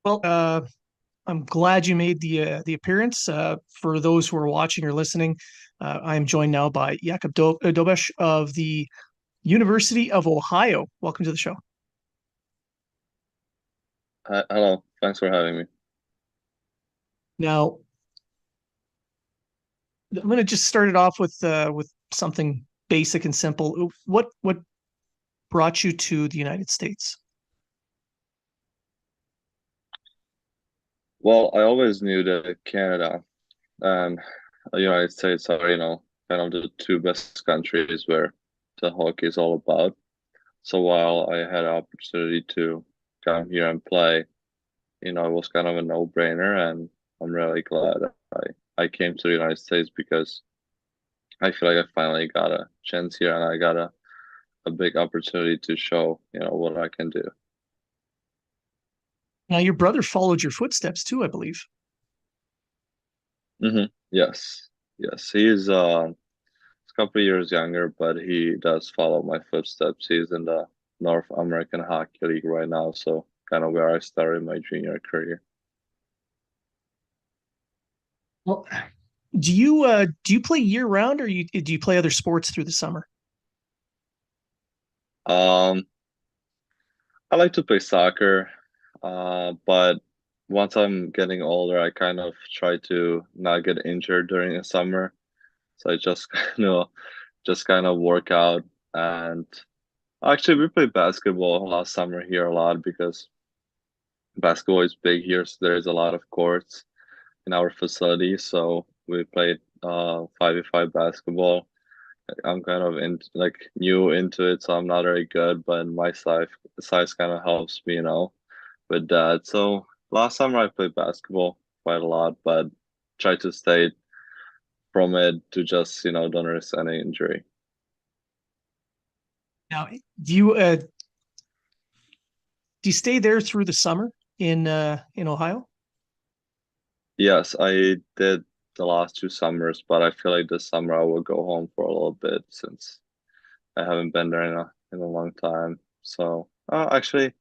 Well, I'm glad you made the appearance. For those who are watching or listening, I am joined now by Jakub Dobes of the University of Ohio. Welcome to the show. Hi, hello, thanks for having me. Now, I'm going to just start it off with something basic and simple. What brought you to the United States? Well, I always knew that Canada and the United States are, kind of the two best countries where the hockey is all about. So while I had an opportunity to come here and play, it was kind of a no-brainer, and I'm really glad I came to the United States because I feel like I finally got a chance here and I got a big opportunity to show, what I can do. Now, your brother followed your footsteps too, I believe. Yes, yes, he's a couple of years younger, but he does follow my footsteps. He's in the North American Hockey League right now, so kind of where I started my junior career. Well, do you play year round, or do you play other sports through the summer? Um, I like to play soccer, but once I'm getting older, I kind of try to not get injured during the summer. So I just kind of work out. And actually, we played basketball last summer here a lot because basketball is big here, so there's a lot of courts in our facility. So we played 5v5 basketball. I'm kind of in like new into it, so I'm not very good, but my size kind of helps me, with that. So last summer I played basketball quite a lot, but try to stay from it to just, don't risk any injury. Now, do you uh, do you stay there through the summer in Ohio? Yes, I did the last 2 summers, but I feel like this summer I will go home for a little bit since I haven't been there in a long time. So, actually,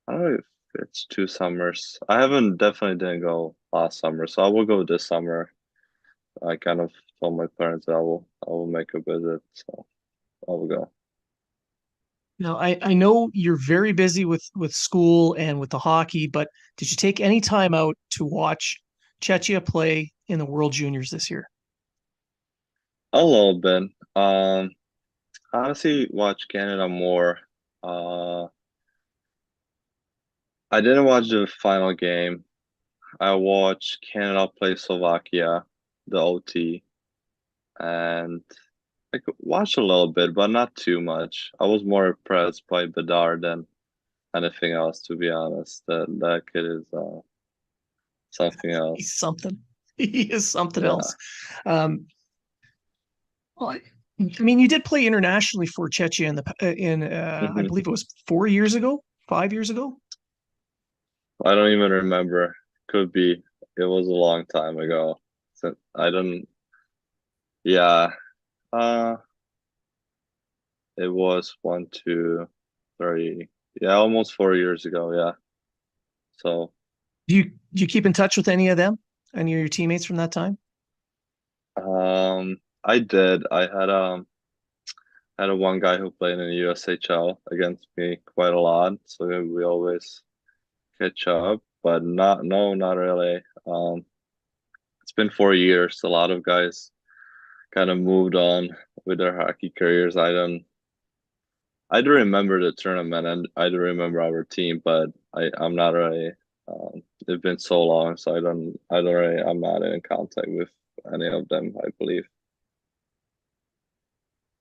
I don't know if it's 2 summers. I haven't definitely didn't go last summer, so I will go this summer. I kind of told my parents that I will make a visit, so I will go. Now, I know you're very busy with school and with the hockey, but did you take any time out to watch Czechia play in the World Juniors this year? A little bit. Honestly, watch Canada more. Uh, I didn't watch the final game. I watched Canada play Slovakia, the OT, and I could watch a little bit, but not too much. I was more impressed by Bedard than anything else, to be honest. That kid is something He's else. something. He is something Yeah. else. Um, well, I mean, you did play internationally for Czechia in I hmm believe it was 4 years ago, 5 years ago. I don't even remember. Could be. It was a long time ago. So I don't. Yeah. Uh, it was 1, 2, 3. Yeah, almost 4 years ago. Yeah. So, Do you keep in touch with any of them? Any of your teammates from that time? I did. I had a one guy who played in the USHL against me quite a lot, so we always catch up, but not really. It's been 4 years. A lot of guys kind of moved on with their hockey careers. I do remember the tournament and I do remember our team, but I'm not really. It's been so long, so I'm not in contact with any of them, I believe.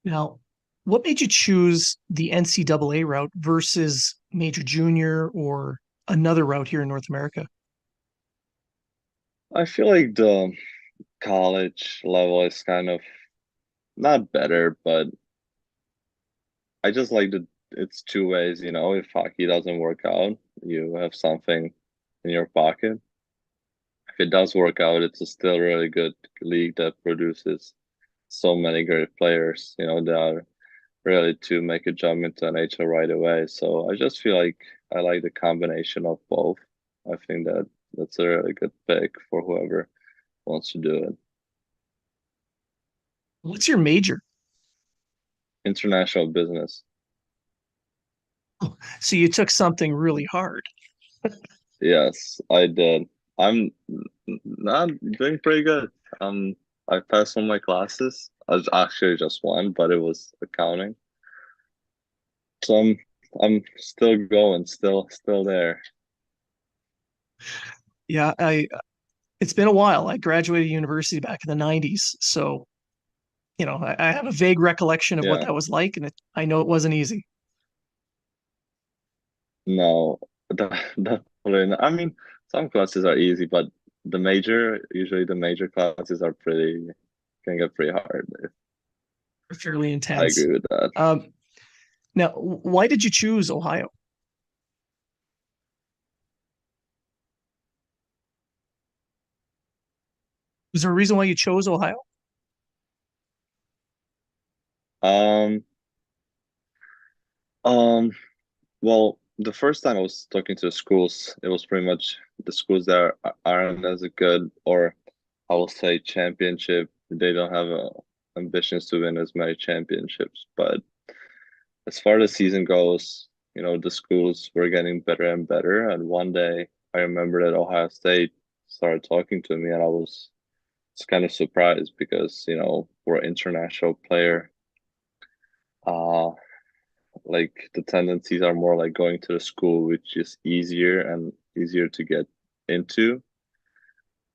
Now, what made you choose the NCAA route versus major junior or another route here in North America? I feel like the college level is kind of not better, but I just like that it's two ways, if hockey doesn't work out, you have something in your pocket. If it does work out, it's a still really good league that produces so many great players, that are ready to make a jump into NHL right away. So I just feel like I like the combination of both. I think that's a really good pick for whoever wants to do it. What's your major? International business. So you took something really hard. Yes, I did. I'm not doing pretty good. I passed all my classes. I was actually just one, but it was accounting. So I'm still going, still there. Yeah, I it's been a while. I graduated university back in the 90s. So, I have a vague recollection of what Yeah. that was like, and I know it wasn't easy. No, definitely. I mean, some classes are easy, but usually the major classes are pretty can get pretty hard. Fairly I intense. agree with that. Um, Now, why did you choose Ohio? Was there a reason why you chose Ohio? Um, um, well, the first time I was talking to the schools, it was pretty much the schools that aren't as good, or I will say championship. They don't have ambitions to win as many championships. But as far as the season goes, the schools were getting better and better. And one day, I remember that Ohio State started talking to me, and I was kind of surprised because we're an international player. Uh, like the tendencies are more like going to the school, which is easier and easier to get into.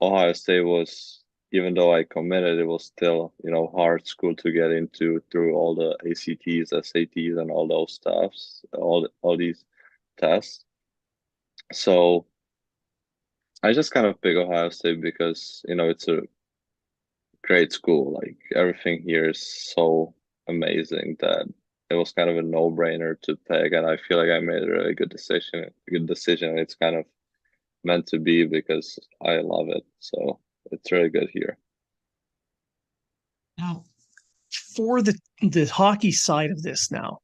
Ohio State was, even though I committed, it was still, hard school to get into through all the ACTs, SATs, and all those stuffs, all these tests. So I just kind of pick Ohio State because, it's a great school. Like everything here is so amazing that it was kind of a no-brainer to pick, and I feel like I made a really good decision. Good decision. And it's kind of meant to be because I love it. So it's really good here. Now, for the hockey side of this now,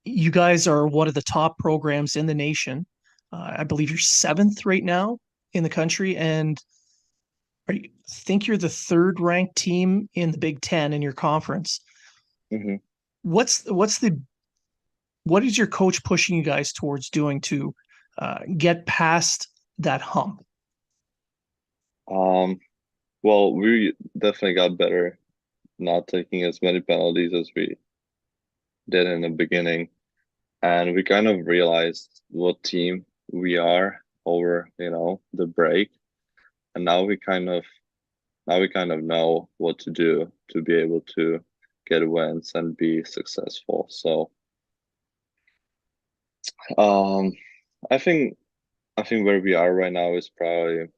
you guys are one of the top programs in the nation. I believe you're seventh right now in the country, and think you're the third ranked team in the Big Ten in your conference. Hmm. What's the what is your coach pushing you guys towards doing to get past that hump? Um, well, we definitely got better not taking as many penalties as we did in the beginning, and we kind of realized what team we are over, the break, and now we kind of know what to do to be able to get wins and be successful. So, um, I think I think where we are right now is probably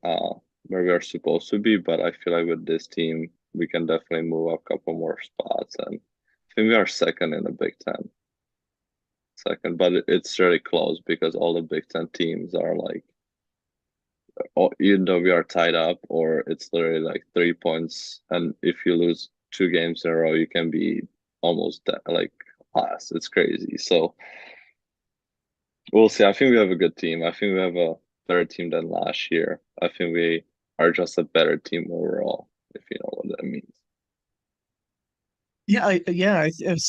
uh where we are supposed to be, but I feel like with this team we can definitely move up a couple more spots, and I think we are second in the Big Ten. Second, but it's really close because all the Big Ten teams are like, even though we are tied up, or it's literally like 3 points, and if you lose two games in a row, you can be almost like last. It's crazy. So we'll see. I think we have a good team. I think we have a better team than last year. I think we are just a better team overall, if you know what that means. I've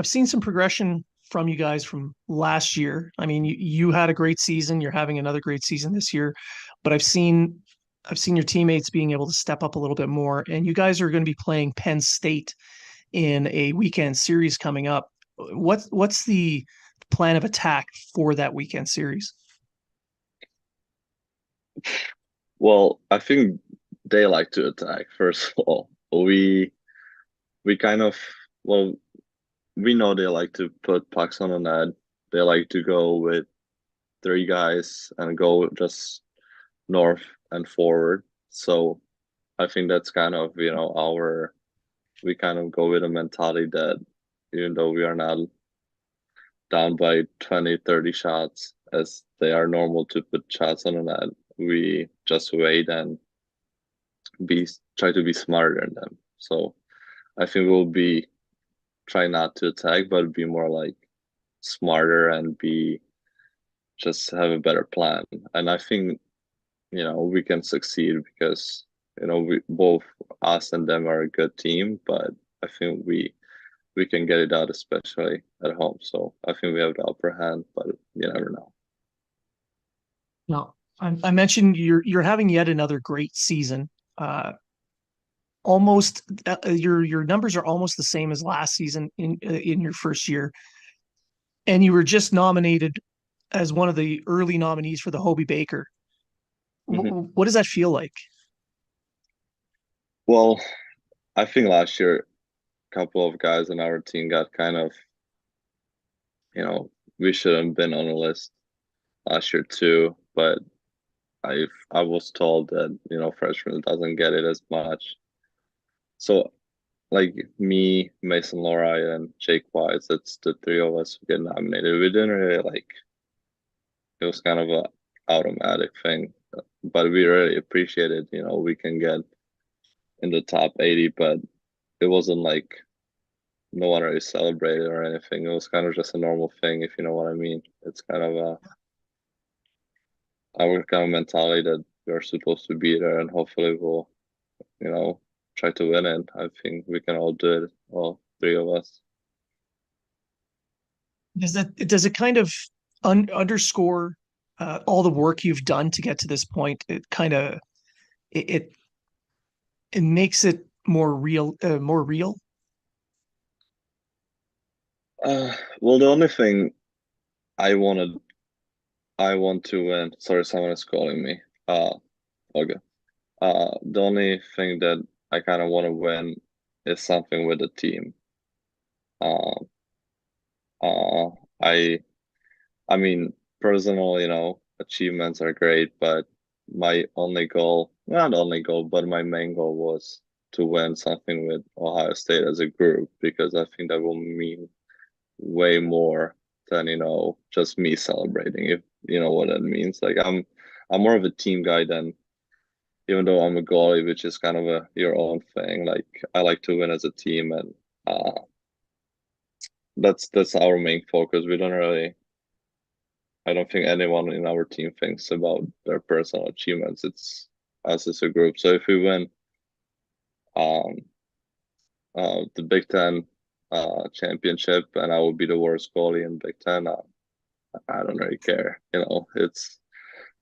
seen some progression from you guys from last year. I mean, you had a great season. You're having another great season this year, but I've seen your teammates being able to step up a little bit more. And you guys are going to be playing Penn State in a weekend series coming up. What's the plan of attack for that weekend series? Well, I think they like to attack, first of all. We kind of, well, we know they like to put pucks on the net. They like to go with three guys and go just north and forward. So I think that's kind of, we kind of go with a mentality that even though we are not down by 20, 30 shots as they are normal to put shots on the net, we just wait and try to be smarter than them. So I think we'll be try not to attack, but be more like smarter and be just have a better plan. And I think, we can succeed because, we both us and them are a good team, but I think we can get it out, especially at home. So I think we have the upper hand, but you never know. Now, I mentioned you're having yet another great season. Uh, almost your numbers are almost the same as last season in your first year, and you were just nominated as one of the early nominees for the Hobie Baker. Hmm. What does that feel like? Well, I think last year a couple of guys on our team got kind of, you know, we shouldn't have been on the list last year too, but I was told that, freshman doesn't get it as much. So like me, Mason Lorai, and Jake Wise, that's the three of us who get nominated. We didn't really like it was kind of a automatic thing, but we really appreciated, we can get in the top 80, but it wasn't like no one really celebrated or anything. It was kind of just a normal thing, if you know what I mean. It's kind of our kind of mentality that we're supposed to be there, and hopefully we'll, you know, try to win it. I think we can all do it, all three of us. Does it kind of underscore all the work you've done to get to this point? It kind of it, it it makes it more real, more real. Well, the only thing I wanted, I want to win. Sorry, someone is calling me. Okay. The only thing that I kind of want to win is something with the team. Uh, uh, I I mean, personal, achievements are great, but my only goal, not only goal, but my main goal was to win something with Ohio State as a group because I think that will mean way more than, just me celebrating, if you know what that means. Like I'm more of a team guy than even though I'm a goalie, which is kind of a your own thing. Like I like to win as a team and that's our main focus. We don't really I don't think anyone in our team thinks about their personal achievements. It's us as a group. So if we win um, the Big Ten championship and I will be the worst goalie in Big Ten, I don't really care. It's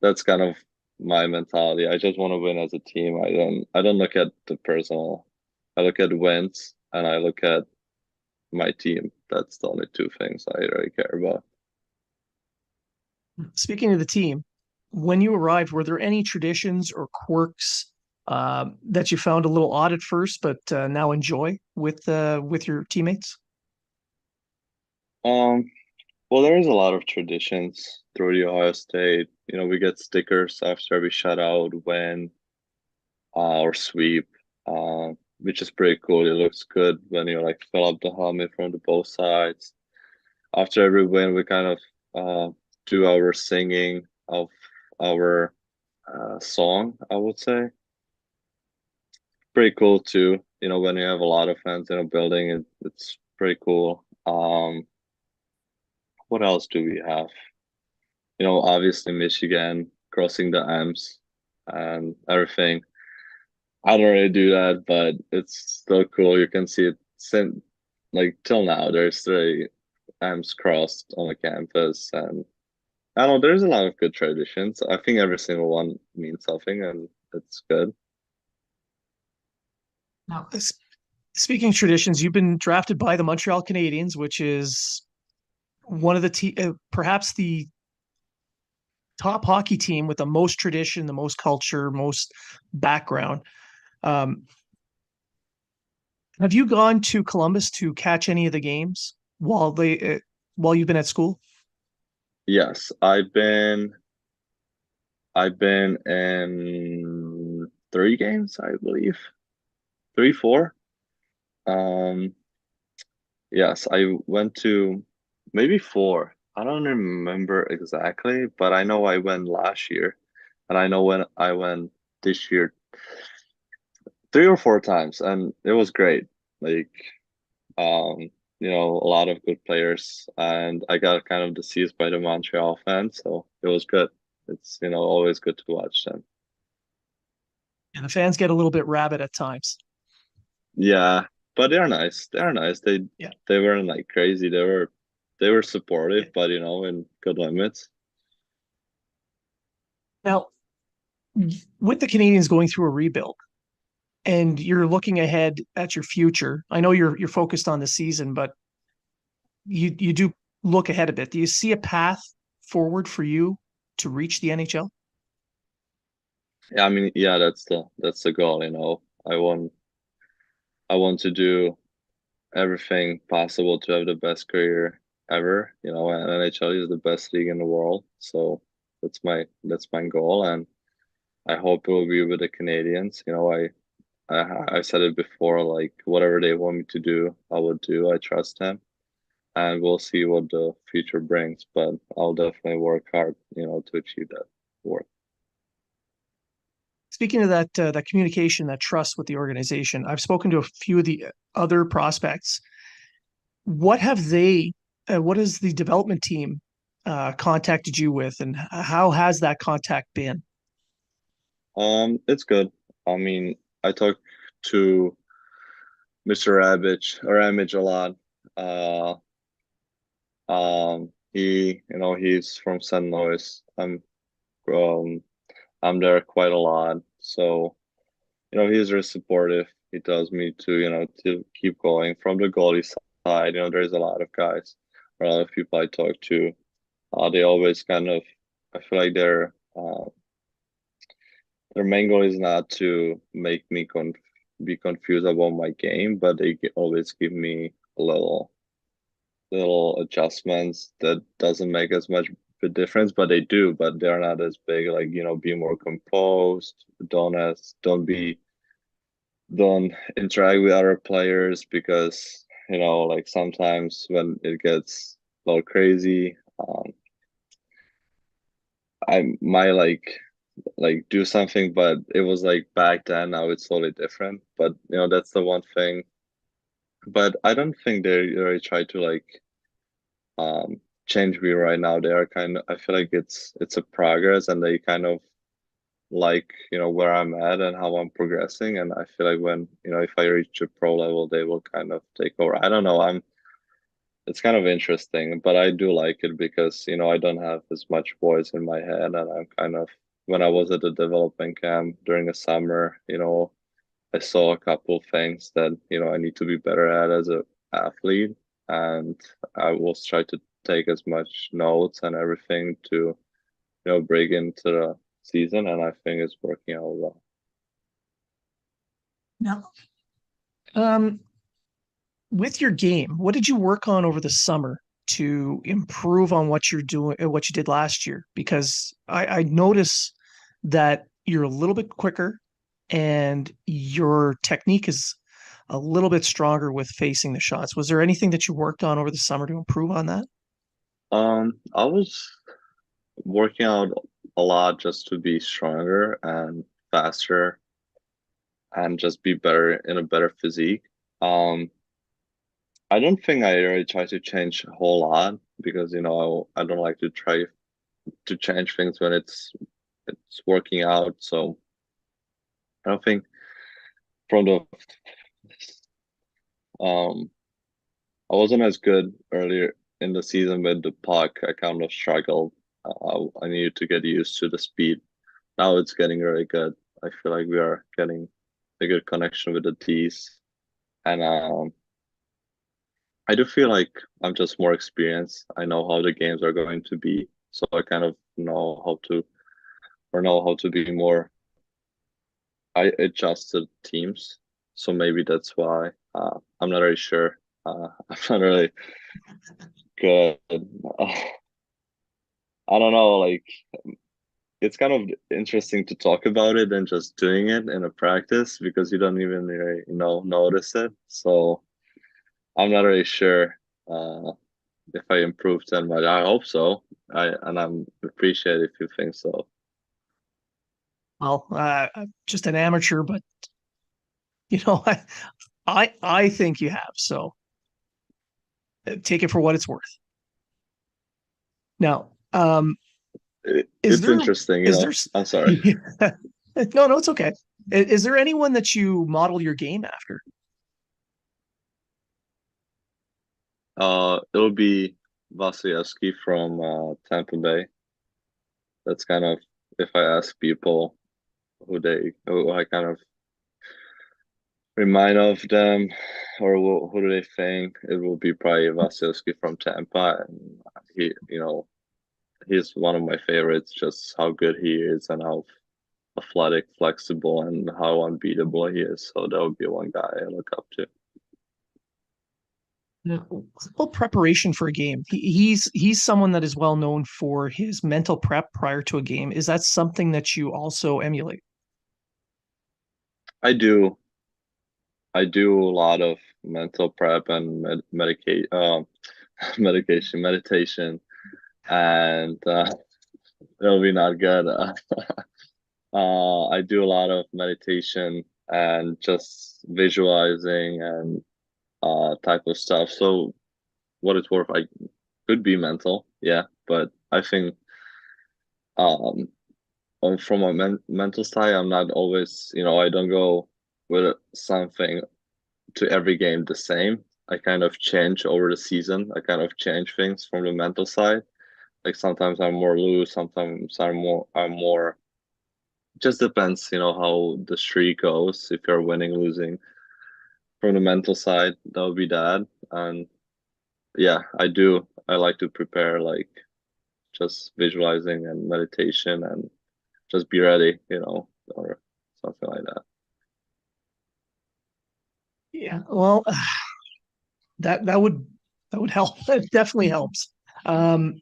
that's kind of my mentality. I just want to win as a team. I don't look at the personal. I look at wins and I look at my team. That's the only two things I really care about. Speaking of the team, when you arrived, were there any traditions or quirks that you found a little odd at first, but now enjoy with your teammates? Um, Well, there is a lot of traditions through the Ohio State. We get stickers after every shutout, win, or sweep, uh, which is pretty cool. It looks good when you like fill up the helmet from the both sides. After every win, we kind of do our singing of our song, I would say. Pretty cool too. When you have a lot of fans in a building, it's pretty cool. What else do we have? Obviously Michigan crossing the M's and everything. I don't really do that, but it's still cool. You can see it since like till now. There's three M's crossed on the campus, and I don't know. There's a lot of good traditions. I think every single one means something, and it's good. Now, speaking of traditions, you've been drafted by the Montreal Canadiens, which is one of perhaps the top hockey team with the most tradition, the most culture, most background. Um, have you gone to Columbus to catch any of the games while you've been at school? Yes, I've been in three games, I believe, three, four. Um, Yes, I went to maybe four. I don't remember exactly, but I know I went last year, and I know when I went this year, three or four times, and it was great. Like, a lot of good players, and I got kind of deceived by the Montreal fans, so it was good. It's always good to watch them. And the fans get a little bit rabid at times. Yeah, but they're nice. They're nice. They Yeah. they weren't like crazy. They were Yeah. supportive, but in good limits. Now, with the Canadians going through a rebuild and you're looking ahead at your future, I know you're focused on the season, but you do look ahead a bit. Do you see a path forward for you to reach the NHL? Yeah, I mean, yeah, that's the goal. I want to do everything possible to have the best career ever. And NHL is the best league in the world, so that's my goal, and I hope it will be with the Canadians. I said it before, like whatever they want me to do, I will do. I trust them, and we'll see what the future brings. But I'll definitely work hard, to achieve that work. Speaking of that communication, that trust with the organization, I've spoken to a few of the other prospects. What have they? What has the development team contacted you with, and how has that contact been? It's good. I mean, I talk to Mr. Ramage a lot. Uh, he's from St. Louis. Um, I'm there quite a lot, so he's very supportive. He tells me to keep going. From the goalie side, there's a lot of guys, a lot of people I talk to. They always kind of, I feel like their main goal is not to make me be confused about my game, but they always give me a little adjustments that doesn't make as much of a difference, but they do, but they're not as big. Like, be more composed, don't interact with other players because like sometimes when it gets a little crazy, I might like do something, but it was like back then. Now it's totally different. But that's the one thing. But I don't think they really try to like change me right now. They are kind of. I feel like it's a progress, and they kind of like where I'm at and how I'm progressing. And I feel like when if I reach a pro level, they will kind of take over. I don't know. It's kind of interesting, but I do like it because I don't have as much voice in my head, and I'm kind of when I was at the development camp during the summer, I saw a couple things that I need to be better at as a athlete, and I will try to take as much notes and everything to break into the season, and I think it's working out well. Now, um, with your game, what did you work on over the summer to improve on what you're doing, what you did last year? Because I notice that you're a little bit quicker and your technique is a little bit stronger with facing the shots. Was there anything that you worked on over the summer to improve on that? I was working out a lot just to be stronger and faster and just be better in a better physique. Um, I don't think I really try to change a whole lot because I don't like to try to change things when it's working out. So I don't think from the um I wasn't as good earlier in the season with the puck. I kind of struggled. I needed to get used to the speed. Now it's getting really good. I feel like we are getting a good connection with the D's, and I do feel like I'm just more experienced. I know how the games are going to be, so I kind of know how to be more. I adjusted teams, so maybe that's why. I'm not really sure. I'm not really good. I don't know. Like it's kind of interesting to talk about it than just doing it in a practice because you don't even really, notice it. So I'm not really sure uh, if I improved that much. I hope so. I'm appreciate if you think so. Well, I'm just an amateur, but you know, I think you have. So Take it for what it's worth. Now, is It's there interesting, is there I'm sorry. no, it's okay. Is there anyone that you model your game after? It'll be Vasilevsky from Tampa Bay. That's kind of, if I ask people who I kind of remind of them, or who do they think, it will be probably Vasilevsky from Tampa, and he's one of my favorites. Just how good he is and how athletic, flexible, and how unbeatable he is. So that would be one guy I look up to. Well, preparation for a game. He's someone that is well known for his mental prep prior to a game. Is that something that you also emulate? I do. I do a lot of mental prep and meditation, and it'll be not good. I do a lot of meditation and just visualizing and type of stuff. So what it's worth, I could be mental, yeah, but I think um from a mental side, I'm not always, I don't go with something to every game the same. I kind of change over the season. I kind of change things from the mental side. Like sometimes I'm more loose, sometimes I'm more just depends, how the streak goes. If you're winning, losing. From the mental side, that would be that. And yeah, I do. I like to prepare like just visualizing and meditation and just be ready, or something like that. Yeah, well, that that would help. That definitely helps. Um,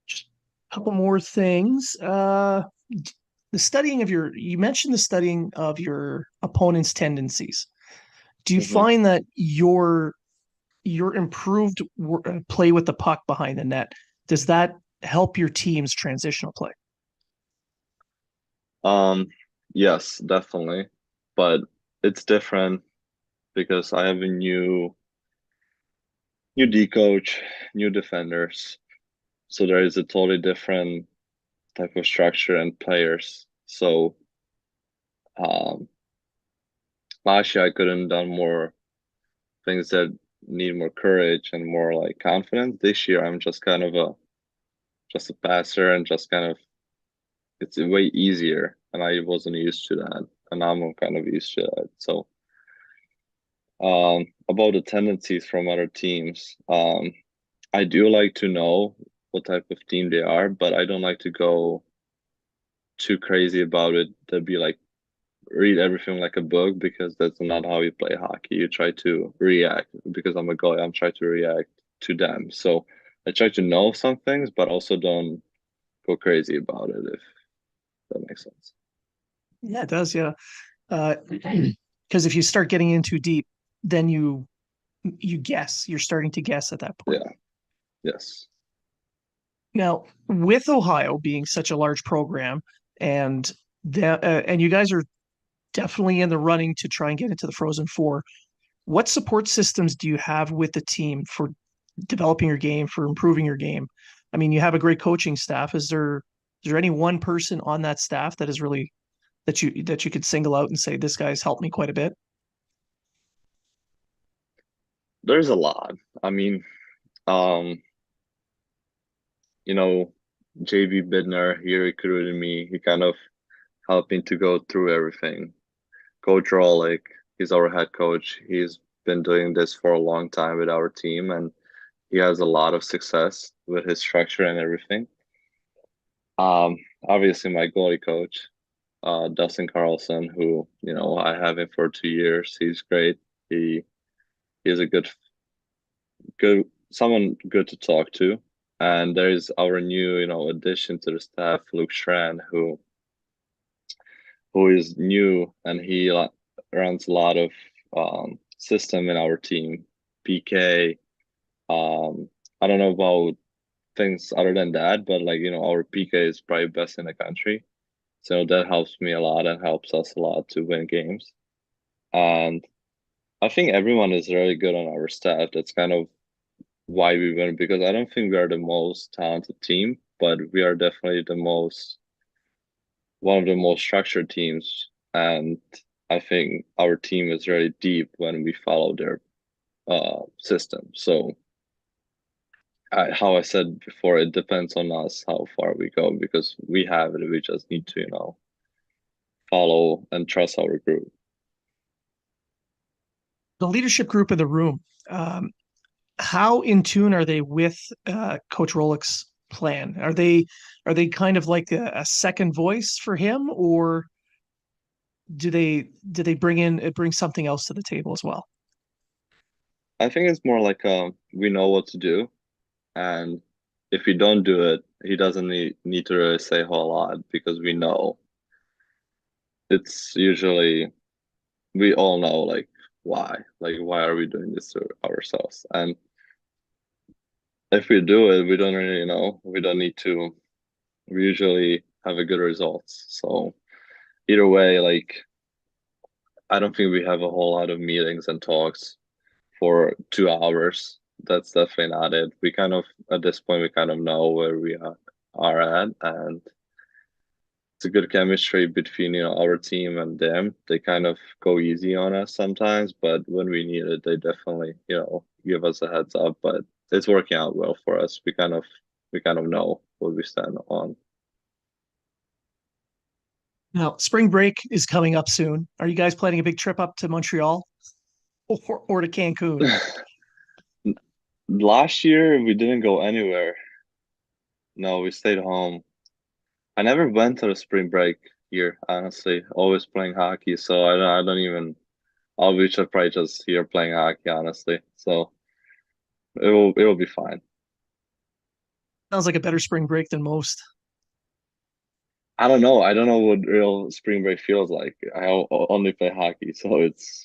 just a couple more things. The studying of you mentioned the studying of your opponent's tendencies. Do you hmm find that your improved play with the puck behind the net, does that help your team's transitional play? Um, yes, definitely. But it's different because I have a new D coach, new defenders. So there is a totally different type of structure and players. So um last year I could have done more things that need more courage and more like confidence. This year I'm just kind of a passer and just kind of it's way easier and I wasn't used to that. And now I'm kind of used to that. So about the tendencies from other teams. I do like to know what type of team they are, but I don't like to go too crazy about it. To be like read everything like a book because that's not how you play hockey. You try to react because I'm a goalie. I'm trying to react to them. So I try to know some things, but also don't go crazy about it. If that makes sense. Yeah, it does. Yeah, because if you start getting in too deep, then you guess. You're starting to guess at that point. Yeah. Yes. Now, with Ohio being such a large program, and and you guys are definitely in the running to try and get into the Frozen Four, what support systems do you have with the team for developing your game, for improving your game? I mean, you have a great coaching staff. Is there any one person on that staff that is really that you could single out and say this guy's helped me quite a bit? There's a lot. I mean, um, you know, JB Bidner, he recruited me. He kind of helped me to go through everything. Coach Rolick, he's our head coach. He's been doing this for a long time with our team, and he has a lot of success with his structure and everything. Um, Obviously, my goalie coach, Dustin Carlson, who I have him for 2 years. He's great. He he's a good someone good to talk to. And there's our new addition to the staff, Luke Strand, who is new and he runs a lot of system in our team. PK. I don't know about things other than that, but like our PK is probably best in the country, so that helps me a lot and helps us a lot to win games. And I think everyone is really good on our staff. That's kind of why we win because I don't think we are the most talented team, but we are definitely the most one of the most structured teams. And I think our team is really deep when we follow their system. So how I said before, it depends on us how far we go because we have it. We just need to, follow and trust our group. The leadership group in the room, um, how in tune are they with Coach Rolick's plan? Are they kind of like a second voice for him, or do they bring something else to the table as well? I think it's more like we know what to do, and if we don't do it, he doesn't need to really say a whole lot because we know it's usually we all know like why are we doing this to ourselves? And if we do it, we don't really know. We don't need to. We usually have a good results. So either way, like I don't think we have a whole lot of meetings and talks for 2 hours. That's definitely not it. We kind of at this point we kind of know where we are at, and it's a good chemistry between our team and them. They kind of go easy on us sometimes, but when we need it, they definitely give us a heads up. But it's working out well for us. We kind of know what we stand on. Now, spring break is coming up soon. Are you guys planning a big trip up to Montreal or to Cancun? Last year we didn't go anywhere. No, we stayed home. I never went to the spring break here, honestly. Always playing hockey, so I don't even. I'll be probably just here playing hockey, honestly. So it will be fine. Sounds like a better spring break than most. I don't know. I don't know what real spring break feels like. Only play hockey, so it's.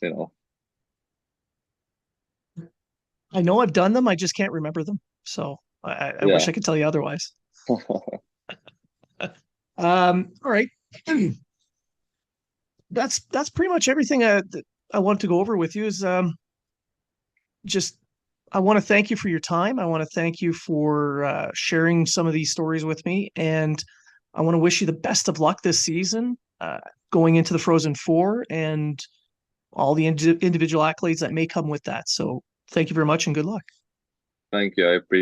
I know I've done them, I just can't remember them. So I wish Yeah. I could tell you otherwise. All right. That's pretty much everything that I want to go over with you is just I want to thank you for your time. I want to thank you for sharing some of these stories with me, and I want to wish you the best of luck this season, going into the Frozen Four and all the individual accolades that may come with that. So thank you very much and good luck. Thank you. I appreciate